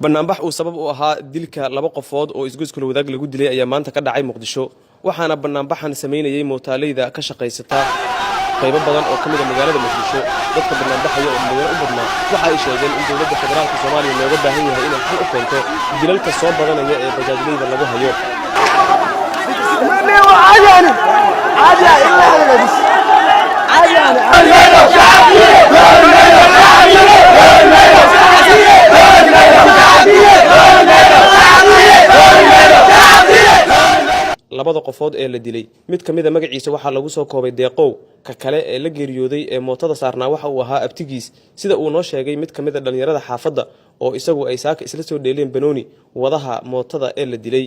banaanbax uu sabab u ahaa dilka laba qofood oo isgoyska wadaag lagu dilay ayaa maanta ka dhacay Muqdisho waxaana banaanbaxan sameynayay mootaaleyda ka shaqeysata qaybo badan oo kamid ah magaalada Muqdisho dadka banaanbaxaya oo muddo u badnaa waxa ay sheegeen in dawladda federaalka Soomaaliya looga baahan yahay inay xal u keento dilalka soo badanaya ee bajaajleyda lagu hayo labada qofood ee la dilay mid kamid ah magaciisa waxa lagu soo koobay deeqow ka kale ee la geeriyooday ee mootada saarnaa waxa uu ahaa abtigiis sida uu noo sheegay mid kamid ah dhalinyarada xaafadda oo isagu ay saaka isla soo dheeleen banooni wadaha mootada ee la dilay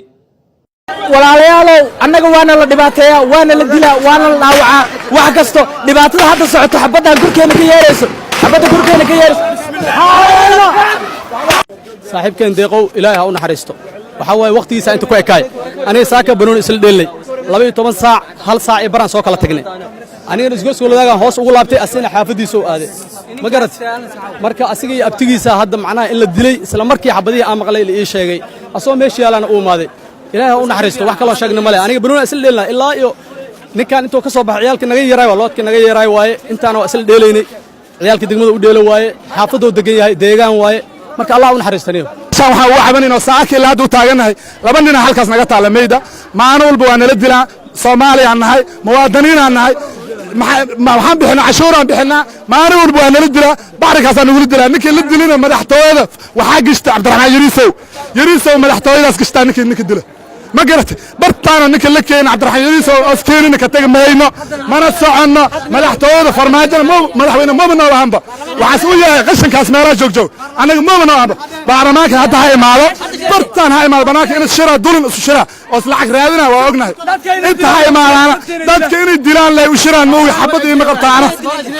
walaalayaalow annaga waana la dhibaateeyaa waana la dilaa waana la dhaawacaa wax kasto dhibaatada hadda socoto xabadda gurkeena ka yeerayso saaxiibkeen deeqow ilaahay ha u naxariisto waxa way waqtigiisa inta ku ekaay aniga saaka banooni isla dheelay 12 saac hal saac ee baran soo kala tagnay aniga isgoos wadaagan hoos ugu laabtay asina xaafadiisa oo aaday ma garat marka asiga iyo abtigiisa hadda macnaha in la dilay isla markii xabadii aan maqlay ii sheegay asoo meeshii yaalana uu maaday ilaahay ha u naxariisto wax kale oo sheegna male aniga banooni isla dheelna ilaa iyo ninkan intuu ka soo baxay ciyaalka naga yeeray loodka naga yeeray waaye intaan oo isla dheelaynay ciyaalka degmada u dheelo waaye xaafadoo degan yahay deegaan waaye marka Allah u naxariistaniyo waxa uu cabanayno saaki ilaa haduu taaganahay laba nin halkaas naga taala meeyda maana walba waa nala dilaa Soomaaliya nahay muwaadiniin nahay waxaan bixinaa cashuuraan bixinaa maana walba waa nala dilaa baarikaas aan ugu dilaa ninkii la dilina madaxtooyada waxa gishta Cabdiraxmaan Yariisow madaxtooyadaas gishta ninkii dila ma garatay bartaana ninka la keenay Cabdiraxmaan Yariisow askeerina ka tagamayno mana socono madaxtooyada farmaajo madaxweyne moobna waanba waxa uu yahay qashankaas meelaha joog anaga moobna waanba baarlamaanka hadda ha imaado bartaan ha imaado banaanka in shira dulin isu shira oo lacag raadina waa ognahay inta ha imaadana dadka inay dilaan lay u shiraan mooy xabad iyo maqabtaana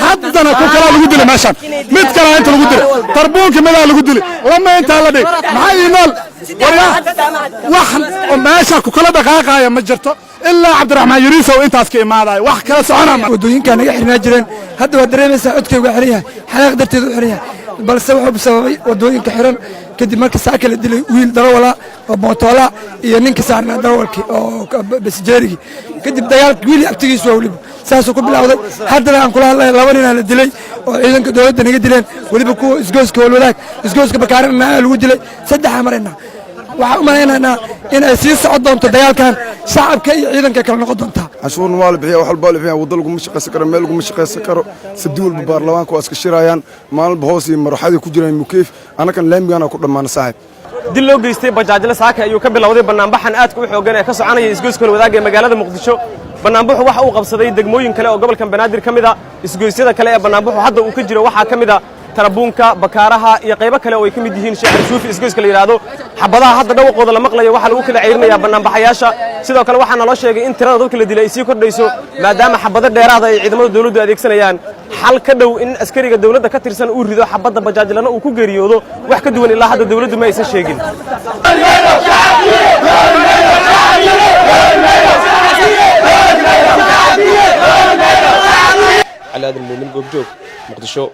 haddana ku kala lagu dilay meeshan mid kala inta lagu dilay tarbuunka mid lagu dilay lama inta la dhig maxay nool wax meesha ku kala dhaqaaqaya ma jirto ilaa Cabdiraxmaan Yariisow intaas ka imaaday wax kala soconaa wadooyinka naga xirnaa jireen hadda waa dareemaysaa codkayga xiriya xalaaq darteed u xiriya balse wuxuu sababay wadooyinka xiran kadib markii saaka la dilay wiil darawala oo mootola iyo ninka saarnaa darawalkii oo basjeerigi kadib dagaalka wiil abtigiisu waa waliba saasoo ku bilowday haddana aan kula hadlay laba nin la dilay oo ciidanka dawladda naga dileen waliba kuwa isgooska wadaag isgooska bakaarana lagu dilay saddex marayna waxa u maleynaa in ay sii socod doonto dagaalkan shacabka iyo ciidanka kala noqon doonta cashuur maal bixiya wax walba bixiya wada lagu mashaqaysan karo meel lagu mashaqaysan karo sabduul baarlamaanka waa iska shirayaan maalin hoos iyo marxadii ku jiraan mukeef anakan laamigana ku dhamaan saaxib dil loo geystay bajaajle saaka ayuu ka bilowday banaanbaxan aad u xoogan ee ka soconaya isgoyska wadaag ee magaalada Muqdisho banaanbaxu waxa uu qabsaday degmooyin kale oo gobolka Banaadir kamid ah isgoysyada kale ee banaanbaxu hadda uu ka jiro waxa kamid ah tarabuunka bakaaraha iyo qaybo kale oo ay kamid yihiin Sheekh Suufi isgoyska la yiraahdo xabadaha hadda dhawaqooda la maqlayo waxa lagu kala ciirinayaa banaanbaxayaasha sidoo kale waxa naloo sheegay in tirada dadka la dilay ay sii kordhayso maadaama xabada dheeraad ay ciidamada dawladdu adeegsanayaan xal ka dhow in askariga dawladda ka tirsan uu rido xabada bajaajlana uu ku geeriyoodo wax ka duwan ilaa hadda dawladdu ma aysan sheegin على هذا المؤمن جوب Muqdisho